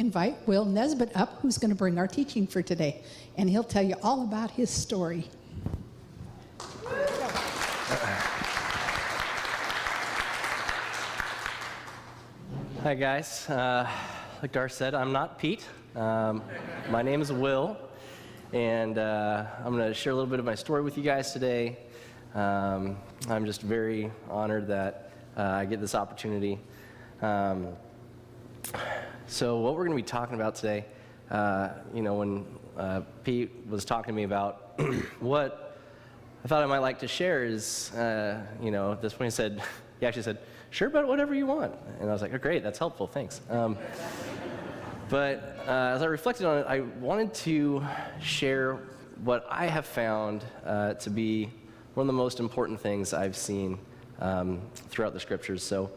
invite Will Nesbitt up, who's going to bring our teaching for today, and he'll tell you all about his story. Hi guys, like Dar said, I'm not Pete. My name is Will, and I'm going to share a little bit of my story with you guys today. I'm just very honored that I get this opportunity. So what we're going to be talking about today, when Pete was talking to me about what I thought I might like to share is, at this point he actually said, sure, but whatever you want. And I was like, oh, great, that's helpful, thanks. But as I reflected on it, I wanted to share what I have found to be one of the most important things I've seen throughout the scriptures. So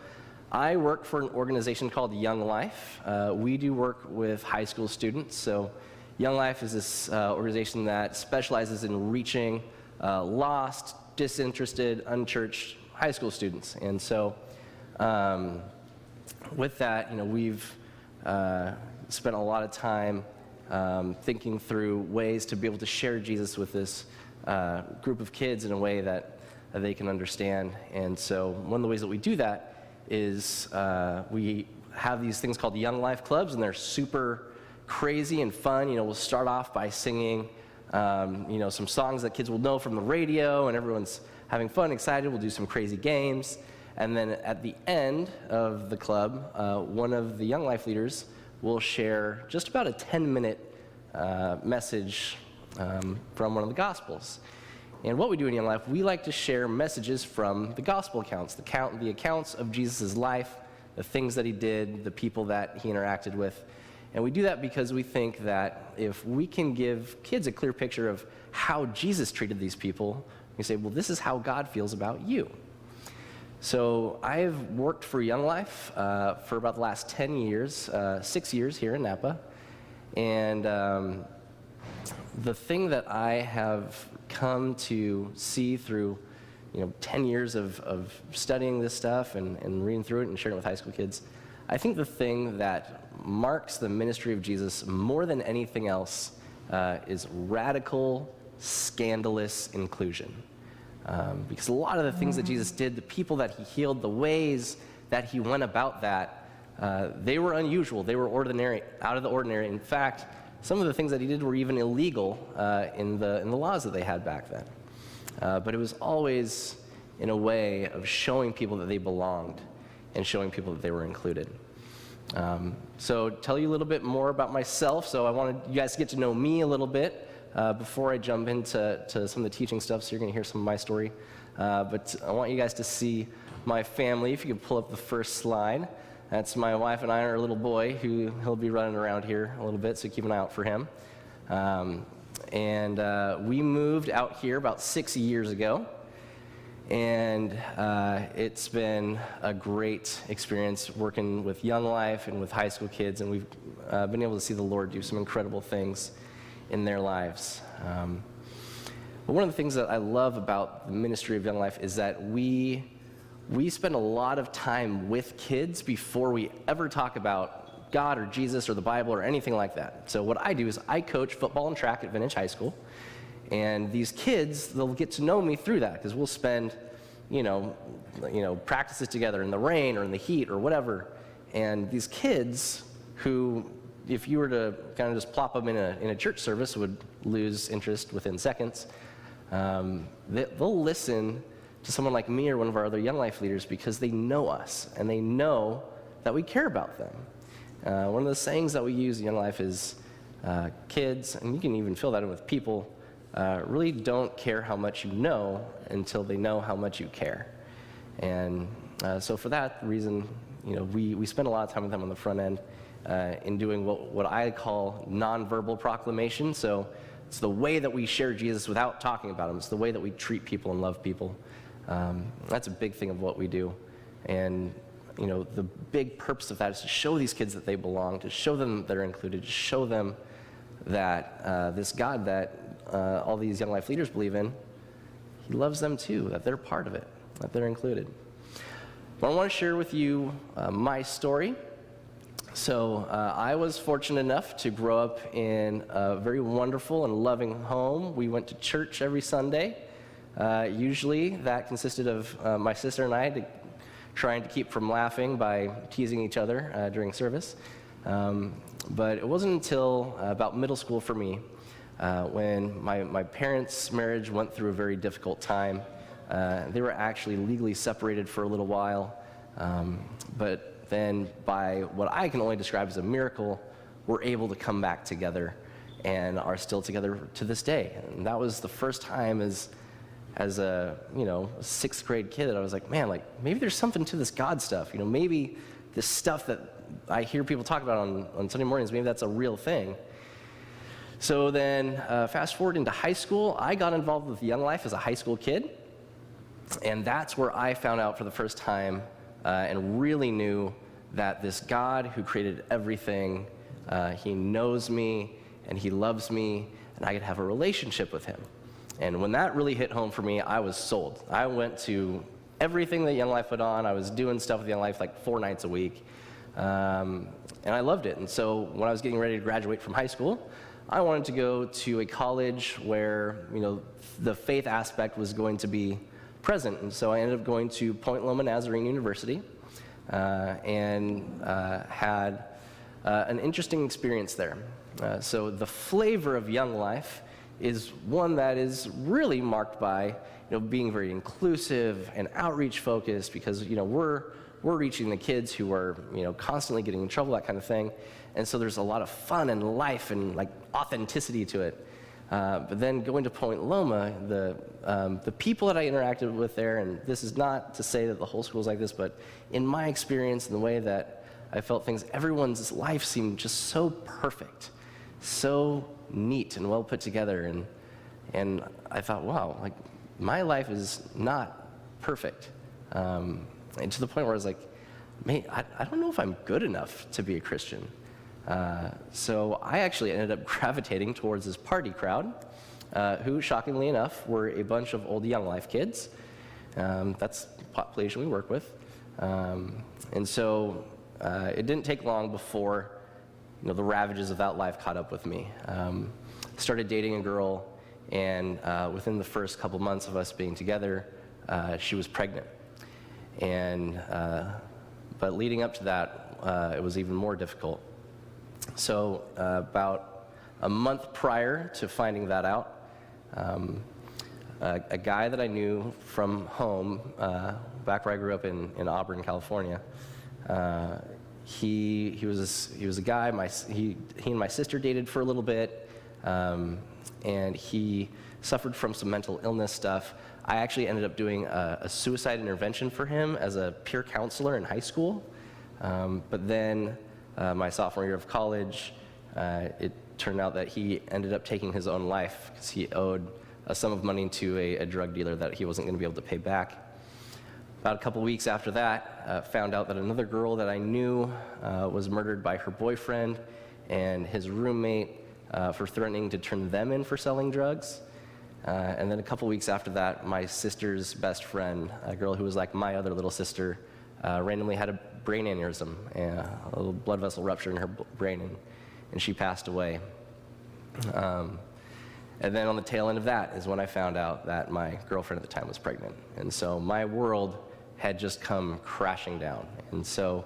I work for an organization called Young Life. We do work with high school students. So Young Life is this organization that specializes in reaching lost, disinterested, unchurched high school students. And so with that, we've spent a lot of time thinking through ways to be able to share Jesus with this group of kids in a way that they can understand. And so one of the ways that we do that is we have these things called Young Life Clubs, and they're super crazy and fun. We'll start off by singing, some songs that kids will know from the radio, and everyone's having fun, excited. We'll do some crazy games. And then at the end of the club, one of the Young Life leaders will share just about a 10-minute message from one of the Gospels. And what we do in Young Life, we like to share messages from the Gospel accounts, the accounts of Jesus' life, the things that he did, the people that he interacted with. And we do that because we think that if we can give kids a clear picture of how Jesus treated these people, we say, well, this is how God feels about you. So I've worked for Young Life for about the last 10 years, 6 years here in Napa. And the thing that I have come to see through 10 years of studying this stuff and reading through it and sharing it with high school kids, I think the thing that marks the ministry of Jesus more than anything else is radical, scandalous inclusion. Because a lot of the things that Jesus did, the people that he healed, the ways that he went about that, they were unusual. They were ordinary, out of the ordinary. In fact, some of the things that he did were even illegal in the laws that they had back then. But it was always in a way of showing people that they belonged and showing people that they were included. So tell you a little bit more about myself. So I wanted you guys to get to know me a little bit. Before I jump into some of the teaching stuff, so you're going to hear some of my story. But I want you guys to see my family. If you could pull up the first slide. That's my wife and I and our little boy, he'll be running around here a little bit, so keep an eye out for him. We moved out here about 6 years ago. And it's been a great experience working with Young Life and with high school kids, and we've been able to see the Lord do some incredible things in their lives. But one of the things that I love about the ministry of Young Life is that we spend a lot of time with kids before we ever talk about God or Jesus or the Bible or anything like that. So what I do is I coach football and track at Vintage High School, and these kids, they'll get to know me through that because we'll spend, practices together in the rain or in the heat or whatever. And these kids who, if you were to kind of just plop them in a church service, would lose interest within seconds. They'll listen to someone like me or one of our other Young Life leaders because they know us and they know that we care about them. One of the sayings that we use in Young Life is kids, and you can even fill that in with people, really don't care how much you know until they know how much you care. And so for that reason, we spend a lot of time with them on the front end in doing what I call nonverbal proclamation. So it's the way that we share Jesus without talking about him. It's the way that we treat people and love people. That's a big thing of what we do. And the big purpose of that is to show these kids that they belong, to show them that they're included, to show them that this God that all these Young Life leaders believe in, he loves them too, that they're part of it, that they're included. But I want to share with you my story. So I was fortunate enough to grow up in a very wonderful and loving home. We went to church every Sunday. Usually that consisted of my sister and I trying to keep from laughing by teasing each other during service. But it wasn't until about middle school for me when my parents' marriage went through a very difficult time. They were actually legally separated for a little while, but then by what I can only describe as a miracle, we're able to come back together and are still together to this day. And that was the first time as a sixth grade kid that I was like, man, like maybe there's something to this God stuff. Maybe this stuff that I hear people talk about on Sunday mornings, maybe that's a real thing. So then fast forward into high school, I got involved with Young Life as a high school kid. And that's where I found out for the first time and really knew that this God who created everything, he knows me and he loves me and I could have a relationship with him. And when that really hit home for me, I was sold. I went to everything that Young Life put on. I was doing stuff with Young Life like 4 nights a week. And I loved it. And so when I was getting ready to graduate from high school, I wanted to go to a college where, the faith aspect was going to be present. And so I ended up going to Point Loma Nazarene University and had an interesting experience there. So the flavor of Young Life is one that is really marked by being very inclusive and outreach focused, because we're reaching the kids who are constantly getting in trouble, that kind of thing. And so there's a lot of fun and life and like authenticity to it. But then going to Point Loma, the people that I interacted with there, and this is not to say that the whole school is like this, but in my experience and the way that I felt things, everyone's life seemed just so perfect, so neat and well put together. And I thought, wow, like my life is not perfect. And to the point where I was like, man, I don't know if I'm good enough to be a Christian. So I actually ended up gravitating towards this party crowd, who, shockingly enough, were a bunch of old Young Life kids. That's the population we work with. And so it didn't take long before the ravages of that life caught up with me. Started dating a girl, and within the first couple months of us being together, she was pregnant. And but leading up to that, it was even more difficult. So about a month prior to finding that out, a guy that I knew from home, back where I grew up in Auburn, California, he was a guy. He and my sister dated for a little bit, and he suffered from some mental illness stuff. I actually ended up doing a suicide intervention for him as a peer counselor in high school. But then my sophomore year of college, it turned out that he ended up taking his own life because he owed a sum of money to a drug dealer that he wasn't going to be able to pay back. About a couple weeks after that, found out that another girl that I knew was murdered by her boyfriend and his roommate for threatening to turn them in for selling drugs. And then a couple weeks after that, my sister's best friend, a girl who was like my other little sister, randomly had a brain aneurysm, and a little blood vessel rupture in her brain, and she passed away. And then on the tail end of that is when I found out that my girlfriend at the time was pregnant. And so my world had just come crashing down. And so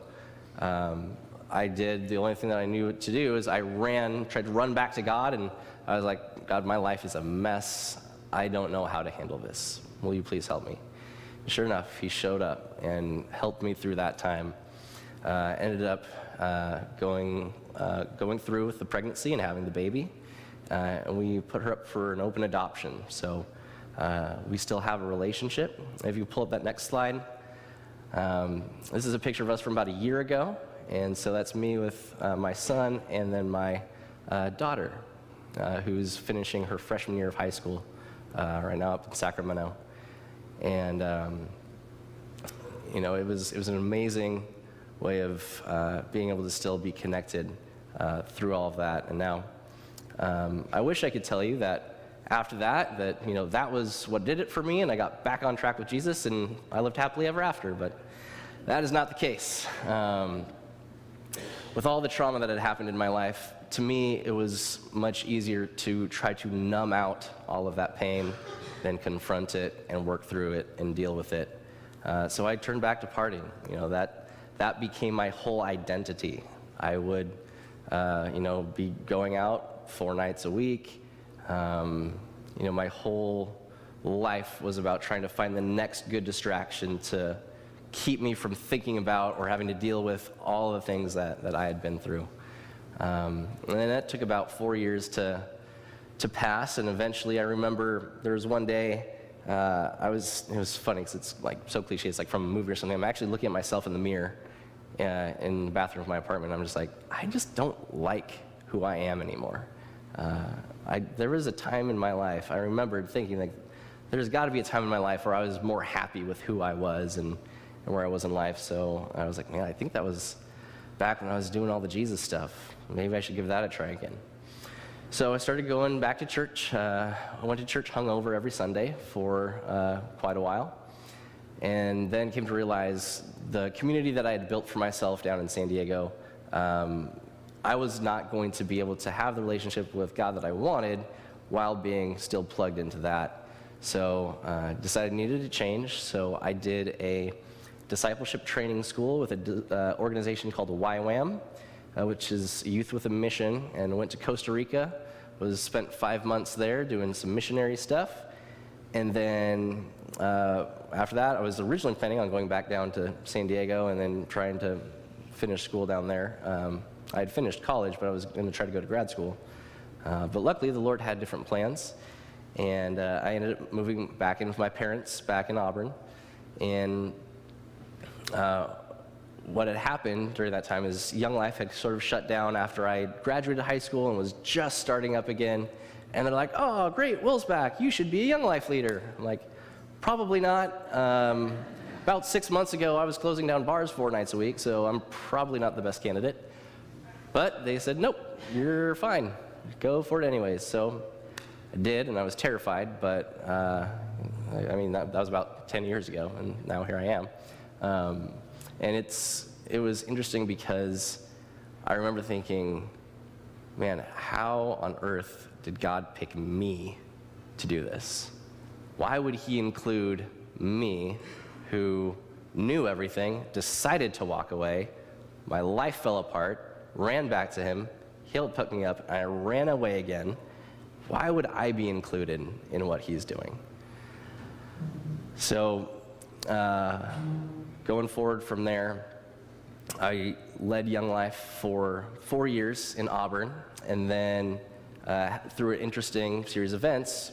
I did the only thing that I knew to do is I tried to run back to God, and I was like, God, my life is a mess. I don't know how to handle this. Will you please help me? Sure enough, he showed up and helped me through that time. Ended up going through with the pregnancy and having the baby. And we put her up for an open adoption. So we still have a relationship. If you pull up that next slide, this is a picture of us from about a year ago. And so that's me with my son and then my daughter, who's finishing her freshman year of high school right now up in Sacramento. And it was an amazing way of being able to still be connected through all of that. And now I wish I could tell you that after that that was what did it for me, and I got back on track with Jesus and I lived happily ever after, but that is not the case. with all the trauma that had happened in my life, to me, it was much easier to try to numb out all of that pain than confront it and work through it and deal with it. So I turned back to partying. That became my whole identity. I would, be going out 4 nights a week. My whole life was about trying to find the next good distraction to keep me from thinking about or having to deal with all the things that I had been through. And then that took about 4 years to pass, and eventually I remember there was one day, it was funny because it's like so cliche, it's like from a movie or something. I'm actually looking at myself in the mirror in the bathroom of my apartment. I'm just like, I just don't like who I am anymore. There was a time in my life, I remembered thinking like, there's got to be a time in my life where I was more happy with who I was and where I was in life. So I was like, man, I think that was back when I was doing all the Jesus stuff. Maybe I should give that a try again. So I started going back to church. I went to church hungover every Sunday for quite a while, and then came to realize the community that I had built for myself down in San Diego, I was not going to be able to have the relationship with God that I wanted while being still plugged into that. So I decided I needed to change, so I did a discipleship training school with an organization called YWAM, which is Youth with a Mission, and went to Costa Rica, spent 5 months there doing some missionary stuff, and then after that, I was originally planning on going back down to San Diego and then trying to finish school down there. I had finished college, but I was going to try to go to grad school. But luckily, the Lord had different plans, and I ended up moving back in with my parents back in Auburn. And what had happened during that time is Young Life had sort of shut down after I graduated high school and was just starting up again. And they're like, oh, great, Will's back. You should be a Young Life leader. I'm like, probably not. About 6 months ago, I was closing down bars 4 nights a week, so I'm probably not the best candidate. But they said, nope, you're fine. Go for it anyways. So I did, and I was terrified, but that was about 10 years ago, and now here I am. And it was interesting because I remember thinking, man, how on earth did God pick me to do this? Why would he include me, who knew everything, decided to walk away, my life fell apart, ran back to him, he'll pick me up, and I ran away again. Why would I be included in what he's doing? So going forward from there, I led Young Life for 4 years in Auburn, and then through an interesting series of events,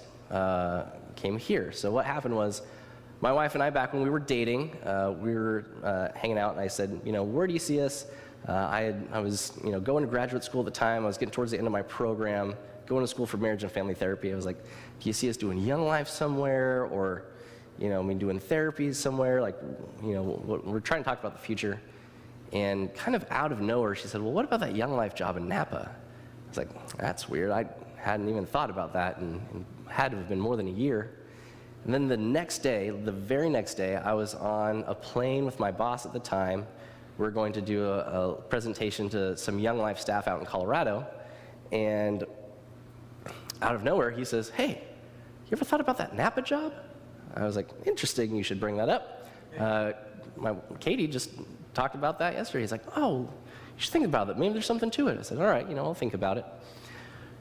came here. So what happened was, my wife and I, back when we were dating, we were hanging out, and I said, where do you see us? I was going to graduate school at the time. I was getting towards the end of my program, going to school for marriage and family therapy. I was like, do you see us doing Young Life somewhere, or doing therapies somewhere? Like, we're trying to talk about the future. And kind of out of nowhere, she said, well, what about that Young Life job in Napa? I was like, that's weird. I hadn't even thought about that, and had to have been more than a year. And then the very next day, I was on a plane with my boss at the time. We were going to do a presentation to some Young Life staff out in Colorado. And out of nowhere, he says, hey, you ever thought about that Napa job? I was like, interesting, you should bring that up. Katie just talked about that yesterday. He's like, oh, you should think about it. Maybe there's something to it. I said, all right, I'll think about it.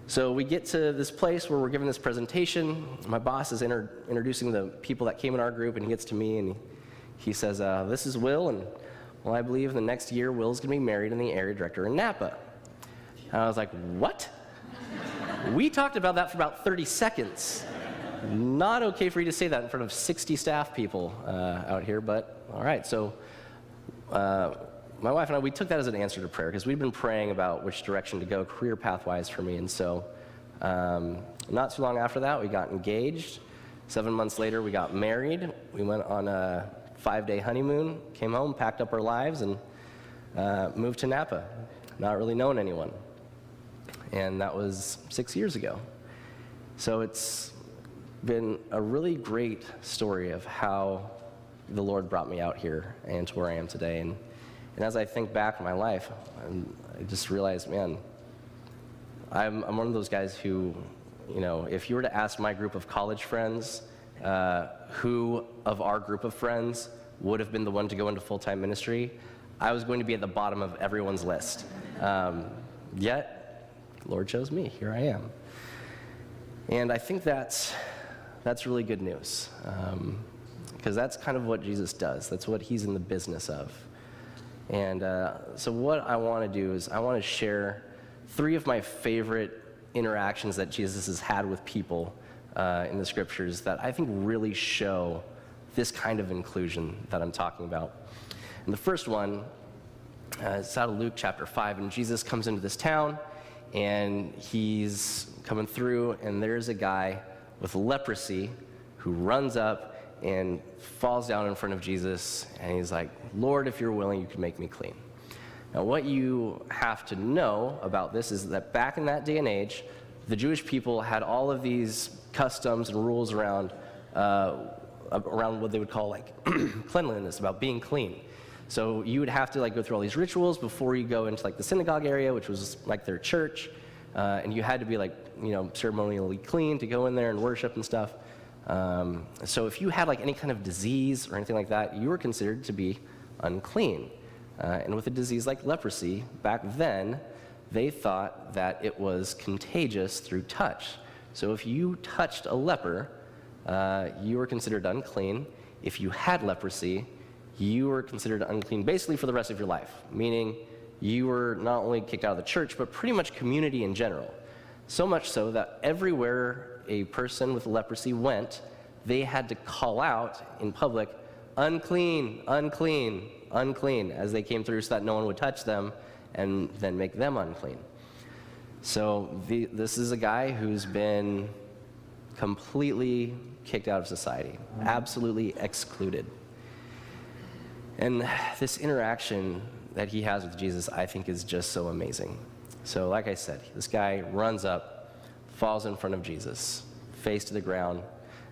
So we get to this place where we're giving this presentation. My boss is introducing the people that came in our group, and he gets to me, and he says, this is Will, and well, I believe the next year Will's going to be married and the area director in Napa. And I was like, what? We talked about that for about 30 seconds. Not okay for you to say that in front of 60 staff people out here, but all right. So my wife and I, we took that as an answer to prayer, because we'd been praying about which direction to go career path-wise for me. And so not too long after that, we got engaged. 7 months later, we got married. We went on a 5-day honeymoon, came home, packed up our lives, and moved to Napa, not really knowing anyone. And that was 6 years ago. So it's been a really great story of how the Lord brought me out here and to where I am today. And And as I think back in my life, I just realized, man, I'm one of those guys who, if you were to ask my group of college friends, who of our group of friends would have been the one to go into full-time ministry, I was going to be at the bottom of everyone's list. Yet, the Lord chose me. Here I am. And I think that's really good news, because that's kind of what Jesus does. That's what he's in the business of. And so what I want to do is I want to share 3 of my favorite interactions that Jesus has had with people in the scriptures that I think really show this kind of inclusion that I'm talking about. And the first one is out of Luke chapter 5, and Jesus comes into this town, and he's coming through, and there's a guy with leprosy who runs up and falls down in front of Jesus, and he's like, "Lord, if you're willing, you can make me clean." Now, what you have to know about this is that back in that day and age, the Jewish people had all of these customs and rules around what they would call like cleanliness, about being clean. So you would have to go through all these rituals before you go into the synagogue area, which was like their church, and you had to be ceremonially clean to go in there and worship and stuff. So if you had any kind of disease or anything like that, you were considered to be unclean. And with a disease like leprosy, back then, they thought that it was contagious through touch. So if you touched a leper, you were considered unclean. If you had leprosy, you were considered unclean basically for the rest of your life, meaning you were not only kicked out of the church, but pretty much community in general. So much so that everywhere a person with leprosy went, they had to call out in public, "Unclean, unclean, unclean," as they came through so that no one would touch them and then make them unclean. So this is a guy who's been completely kicked out of society, absolutely excluded. And this interaction that he has with Jesus, I think, is just so amazing. So like I said, this guy runs up, falls in front of Jesus, face to the ground,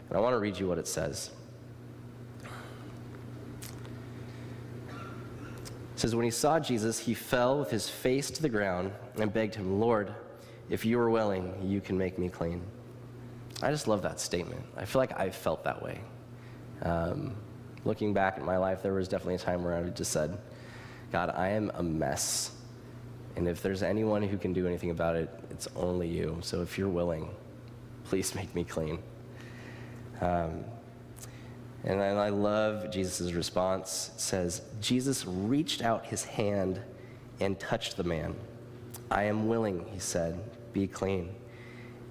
and I want to read you what it says. It says, "When he saw Jesus, he fell with his face to the ground and begged him, 'Lord, if you are willing, you can make me clean.'" I just love that statement. I feel like I felt that way. Looking back at my life, there was definitely a time where I just said, "God, I am a mess. And if there's anyone who can do anything about it, it's only you. So if you're willing, please make me clean." And I love Jesus' response. It says, "Jesus reached out his hand and touched the man. 'I am willing,' he said, 'be clean.'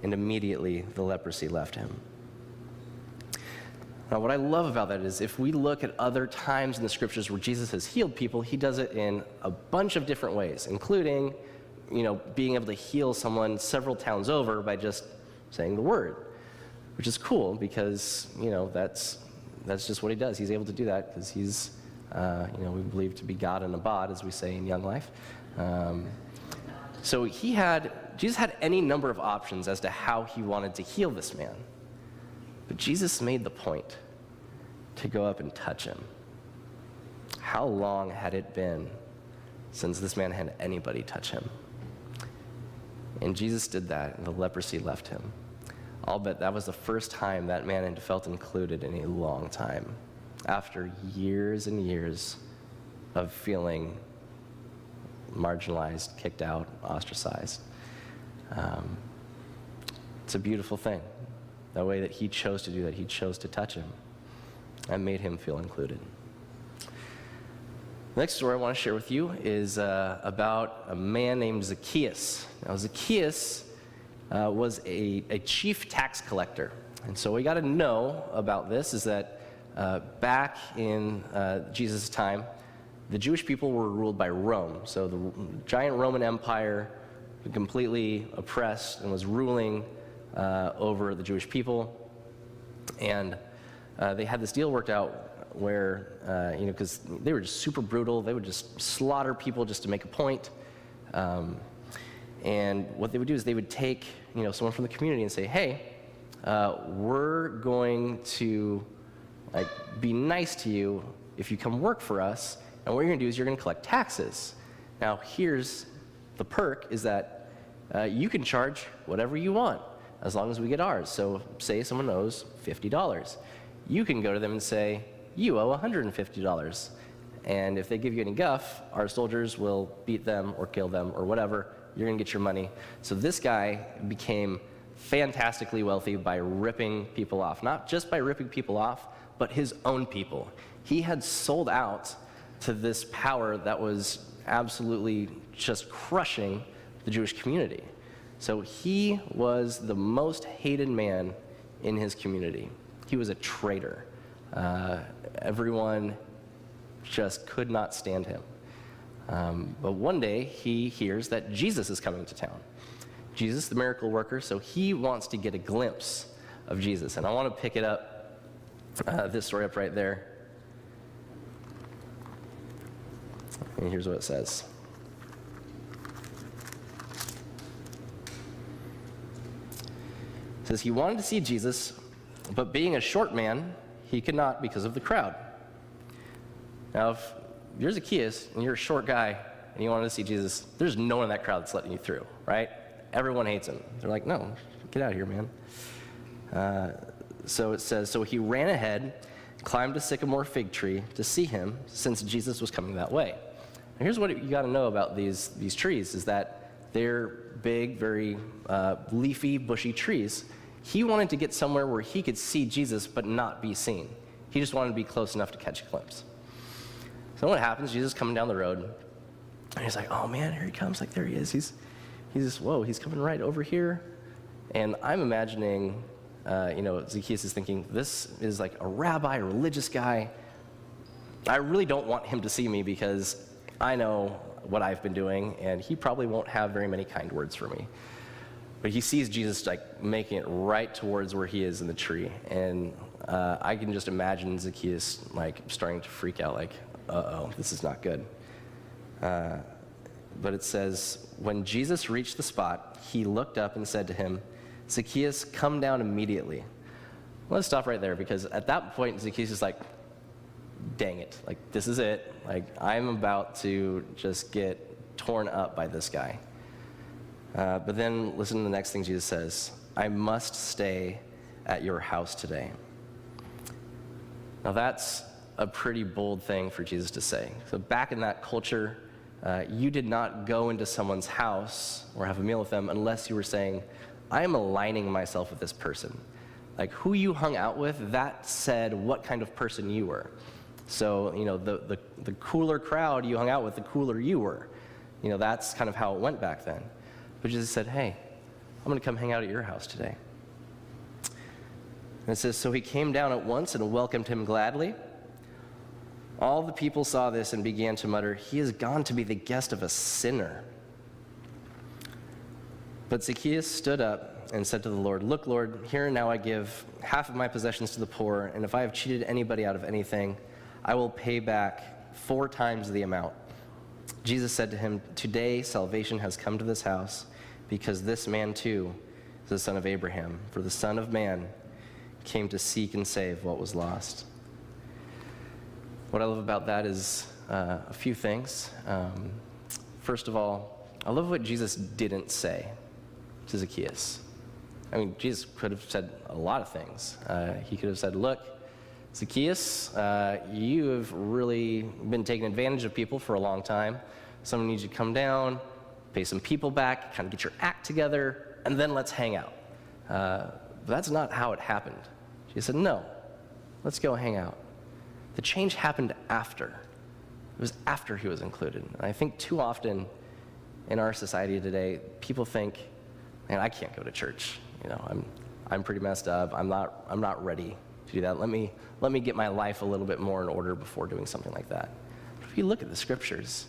And immediately the leprosy left him." Now, what I love about that is if we look at other times in the scriptures where Jesus has healed people, he does it in a bunch of different ways, including, being able to heal someone several towns over by just saying the word, which is cool because, that's just what he does. He's able to do that because he's, we believe to be God in a bod, as we say in Young Life. So Jesus had any number of options as to how he wanted to heal this man. But Jesus made the point to go up and touch him. How long had it been since this man had anybody touch him? And Jesus did that, and the leprosy left him. I'll bet that was the first time that man had felt included in a long time, after years and years of feeling marginalized, kicked out, ostracized. It's a beautiful thing. The way that he chose to do that, he chose to touch him and made him feel included. The next story I want to share with you is about a man named Zacchaeus. Now, Zacchaeus was a chief tax collector. And so what you got to know about this is that back in Jesus' time, the Jewish people were ruled by Rome. So the giant Roman Empire completely oppressed and was ruling over the Jewish people. And they had this deal worked out where, because they were just super brutal, they would just slaughter people just to make a point. And what they would do is they would take, someone from the community and say, "Hey, we're going to be nice to you if you come work for us, And what you're going to do is you're going to collect taxes. Now, here's the perk, is that you can charge whatever you want as long as we get ours. So say someone owes $50. You can go to them and say, you owe $150. And if they give you any guff, our soldiers will beat them or kill them or whatever. You're going to get your money. So this guy became fantastically wealthy by ripping people off. Not just by ripping people off, but his own people. He had sold out to this power that was absolutely just crushing the Jewish community. So he was the most hated man in his community. He was a traitor. Everyone just could not stand him. But one day he hears that Jesus is coming to town. Jesus, the miracle worker, so he wants to get a glimpse of Jesus. And I want to pick it up, this story up right there. And here's what it says. It says, he wanted to see Jesus, but being a short man, he could not because of the crowd. Now, if you're Zacchaeus and you're a short guy and you wanted to see Jesus, there's no one in that crowd that's letting you through, right? Everyone hates him. They're like, no, get out of here, man. So it says, so he ran ahead, climbed a sycamore fig tree to see him, since Jesus was coming that way. Now, here's what you got to know about these trees, is that they're big, very leafy, bushy trees. He wanted to get somewhere where he could see Jesus but not be seen. He just wanted to be close enough to catch a glimpse. So what happens, Jesus is coming down the road, and he's like, oh man, here he comes, like there he is. He's just, whoa, he's coming right over here. And I'm imagining, Zacchaeus is thinking, this is like a rabbi, a religious guy. I really don't want him to see me because I know what I've been doing, and he probably won't have very many kind words for me. But he sees Jesus like making it right towards where he is in the tree. And I can just imagine Zacchaeus like starting to freak out, like, uh-oh, this is not good. But it says, when Jesus reached the spot, he looked up and said to him, Zacchaeus, come down immediately. Let's stop right there, because at that point, Zacchaeus is like, dang it, like this is it. Like I'm about to just get torn up by this guy. But then listen to the next thing Jesus says, I must stay at your house today. Now that's a pretty bold thing for Jesus to say. So back in that culture, you did not go into someone's house or have a meal with them unless you were saying, I am aligning myself with this person. Like who you hung out with, that said what kind of person you were. So, the cooler crowd you hung out with, the cooler you were. That's kind of how it went back then. But Jesus said, hey, I'm going to come hang out at your house today. And it says, so he came down at once and welcomed him gladly. All the people saw this and began to mutter, he has gone to be the guest of a sinner. But Zacchaeus stood up and said to the Lord, look, Lord, here and now I give half of my possessions to the poor, and if I have cheated anybody out of anything, I will pay back 4 times the amount. Jesus said to him, today salvation has come to this house, because this man too is the son of Abraham. For the Son of Man came to seek and save what was lost. What I love about that is a few things. First of all, I love what Jesus didn't say to Zacchaeus. I mean, Jesus could have said a lot of things. He could have said, look, Zacchaeus, you have really been taking advantage of people for a long time. Someone needs you to come down, pay some people back, kind of get your act together, and then let's hang out. But that's not how it happened. She said, no, let's go hang out. The change happened after. It was after he was included. And I think too often in our society today, people think, man, I can't go to church. I'm pretty messed up. I'm not ready to do that. Let me get my life a little bit more in order before doing something like that. But if you look at the scriptures,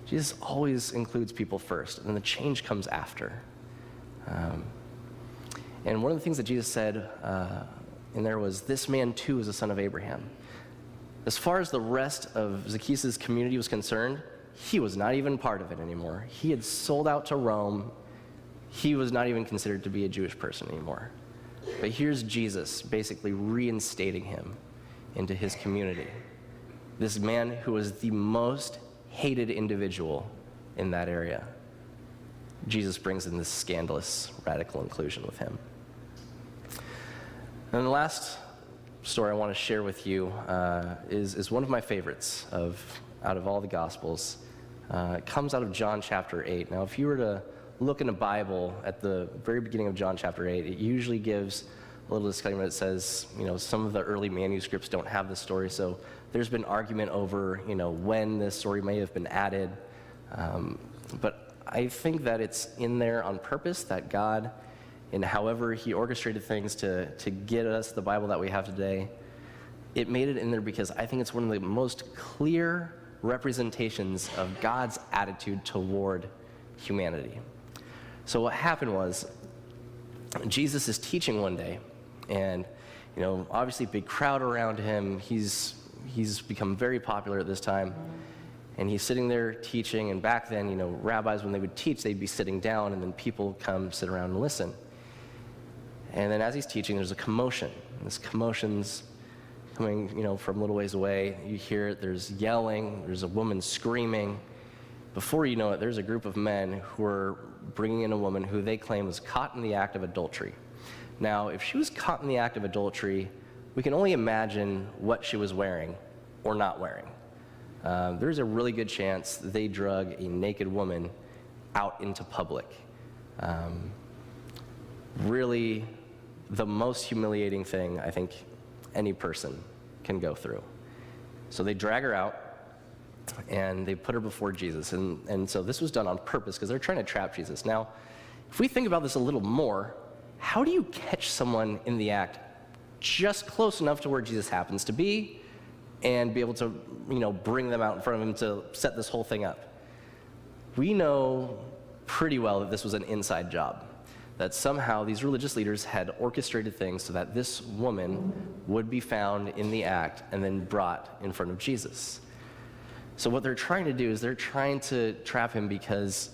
Jesus always includes people first, and then the change comes after. And one of the things that Jesus said in there was, this man too is a son of Abraham. As far as the rest of Zacchaeus' community was concerned, he was not even part of it anymore. He had sold out to Rome. He was not even considered to be a Jewish person anymore. But here's Jesus basically reinstating him into his community. this man who was the most hated individual in that area. Jesus brings in this scandalous radical inclusion with him. And the last story I want to share with you is one of my favorites out of all the Gospels. It comes out of John chapter 8. Now, if you were to look in the Bible at the very beginning of John chapter 8, it usually gives a little disclaimer that says, some of the early manuscripts don't have this story, so there's been argument over, when this story may have been added. But I think that it's in there on purpose, that God, in however he orchestrated things to get us the Bible that we have today, it made it in there because I think it's one of the most clear representations of God's attitude toward humanity. So what happened was, Jesus is teaching one day, and obviously big crowd around him. He's become very popular at this time, and he's sitting there teaching. And back then, rabbis, when they would teach, they'd be sitting down, and then people come sit around and listen. And then as he's teaching, there's a commotion. And this commotion's coming, from a little ways away. You hear it. There's yelling. There's a woman screaming. Before you know it, there's a group of men who are bringing in a woman who they claim was caught in the act of adultery. Now, if she was caught in the act of adultery, we can only imagine what she was wearing or not wearing. There's a really good chance they drug a naked woman out into public. Really, the most humiliating thing I think any person can go through. So they drag her out, and they put her before Jesus. And so this was done on purpose because they're trying to trap Jesus. Now, if we think about this a little more, how do you catch someone in the act just close enough to where Jesus happens to be and be able to, bring them out in front of him to set this whole thing up? We know pretty well that this was an inside job, that somehow these religious leaders had orchestrated things so that this woman would be found in the act and then brought in front of Jesus. So what they're trying to do is they're trying to trap him because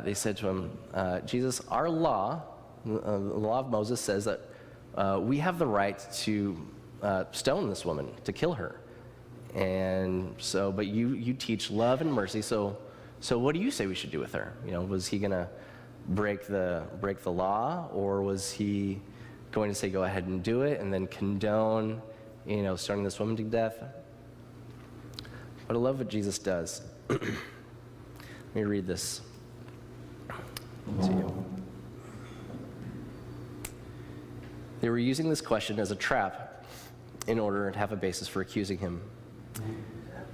they said to him, Jesus, our law, the law of Moses says that we have the right to stone this woman, to kill her. And so, but you teach love and mercy, so what do you say we should do with her? Was he gonna break the law, or was he going to say go ahead and do it and then condone, stoning this woman to death? But I love what Jesus does. Let me read this to you. They were using this question as a trap in order to have a basis for accusing him.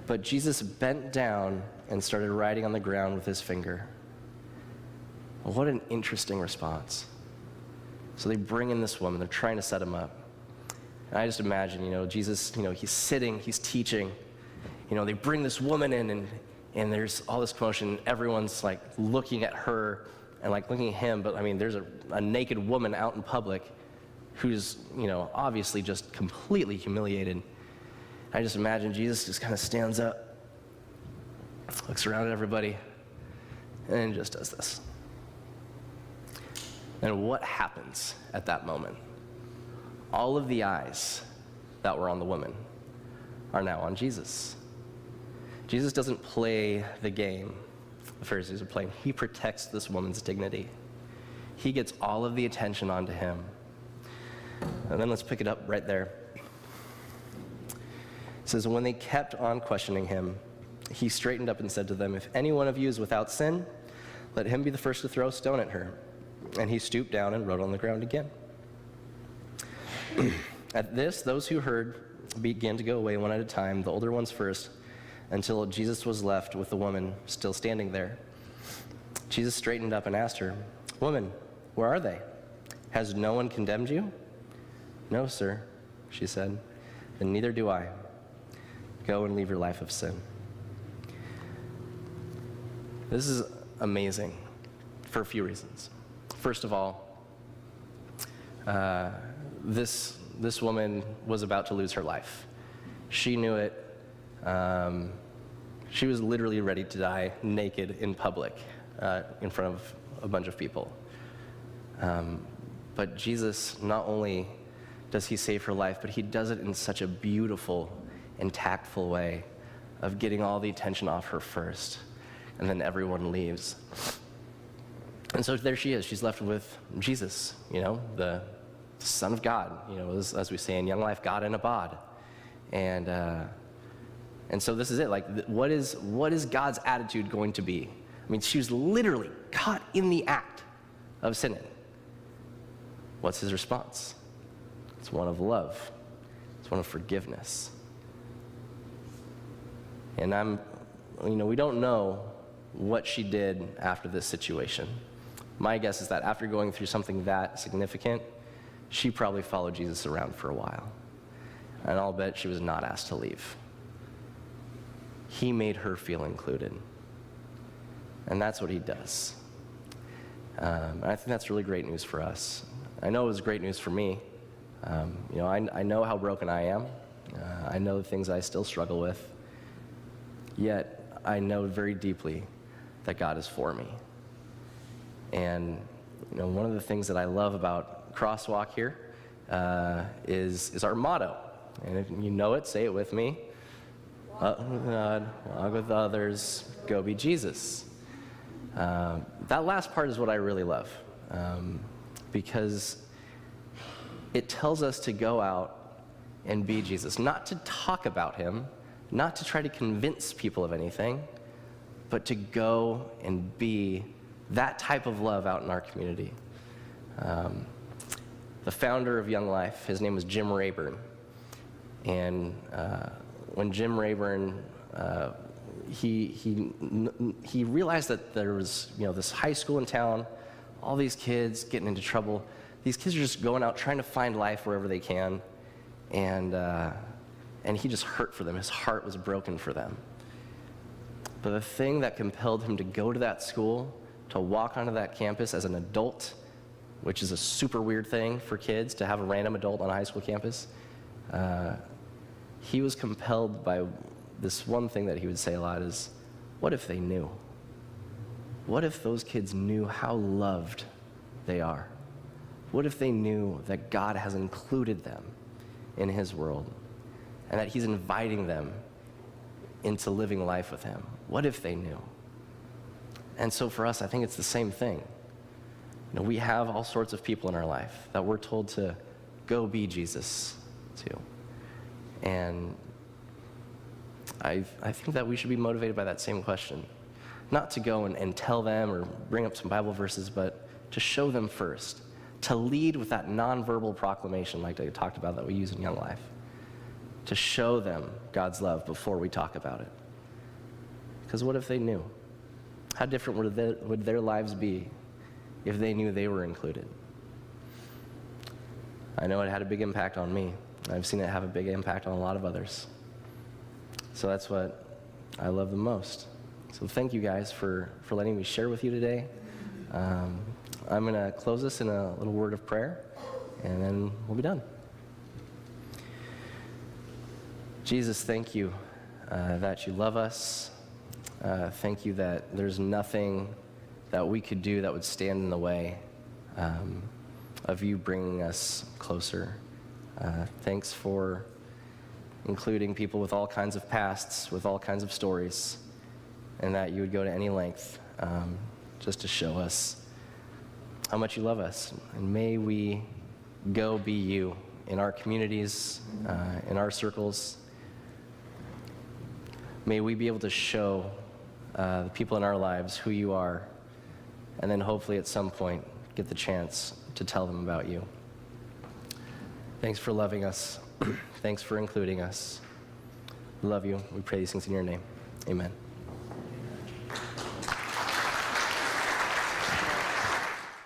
But Jesus bent down and started writing on the ground with his finger. What an interesting response. So they bring in this woman. They're trying to set him up. And I just imagine, Jesus, he's sitting, he's teaching. They bring this woman in, and there's all this commotion. Everyone's like looking at her and like looking at him. But there's a naked woman out in public who's, obviously just completely humiliated. I just imagine Jesus just kind of stands up, looks around at everybody, and just does this. And what happens at that moment? All of the eyes that were on the woman are now on Jesus. Jesus doesn't play the game the Pharisees are playing. He protects this woman's dignity. He gets all of the attention onto him. And then let's pick it up right there. It says, when they kept on questioning him, he straightened up and said to them, if any one of you is without sin, let him be the first to throw a stone at her. And he stooped down and wrote on the ground again. At this, those who heard began to go away one at a time, the older ones first, until Jesus was left with the woman still standing there. Jesus straightened up and asked her, woman, where are they? Has no one condemned you? No, sir, she said. Then neither do I. Go and leave your life of sin. This is amazing for a few reasons. First of all, this woman was about to lose her life. She knew it. She was literally ready to die naked in public in front of a bunch of people. But Jesus, not only does he save her life, but he does it in such a beautiful and tactful way of getting all the attention off her first, and then everyone leaves. And so there she is. She's left with Jesus, the Son of God, as we say in Young Life, God in a bod. And so this is it. Like, what is God's attitude going to be? I mean, she was literally caught in the act of sinning. What's his response? It's one of love. It's one of forgiveness. And we don't know what she did after this situation. My guess is that after going through something that significant, she probably followed Jesus around for a while. And I'll bet she was not asked to leave. He made her feel included. And that's what he does. And I think that's really great news for us. I know it was great news for me. I know how broken I am. I know the things I still struggle with. Yet, I know very deeply that God is for me. And, one of the things that I love about Crosswalk here is our motto. And if you know it, say it with me. Walk with God, walk with others, go be Jesus. That last part is what I really love, because it tells us to go out and be Jesus, not to talk about him, not to try to convince people of anything, but to go and be that type of love out in our community. The founder of Young Life, his name was Jim Rayburn. And when Jim Rayburn, he realized that there was, this high school in town, all these kids getting into trouble. These kids are just going out trying to find life wherever they can. And he just hurt for them. His heart was broken for them. But the thing that compelled him to go to that school, to walk onto that campus as an adult, which is a super weird thing for kids to have a random adult on a high school campus, he was compelled by this one thing that he would say a lot is, what if they knew? What if those kids knew how loved they are? What if they knew that God has included them in his world and that he's inviting them into living life with him? What if they knew? And so for us, I think it's the same thing. We have all sorts of people in our life that we're told to go be Jesus to. And I think that we should be motivated by that same question. Not to go and tell them or bring up some Bible verses, but to show them first. To lead with that nonverbal proclamation like I talked about that we use in Young Life. To show them God's love before we talk about it. Because what if they knew? How different would their lives be if they knew they were included? I know it had a big impact on me. I've seen it have a big impact on a lot of others. So that's what I love the most. So thank you guys for letting me share with you today. I'm going to close this in a little word of prayer, and then we'll be done. Jesus, thank you that you love us. Thank you that there's nothing that we could do that would stand in the way of you bringing us closer. Thanks for including people with all kinds of pasts, with all kinds of stories, and that you would go to any length just to show us how much you love us. And may we go be you in our communities, in our circles. May we be able to show the people in our lives who you are, and then hopefully at some point get the chance to tell them about you. Thanks for loving us. Thanks for including us. We love you. We pray these things in your name. Amen.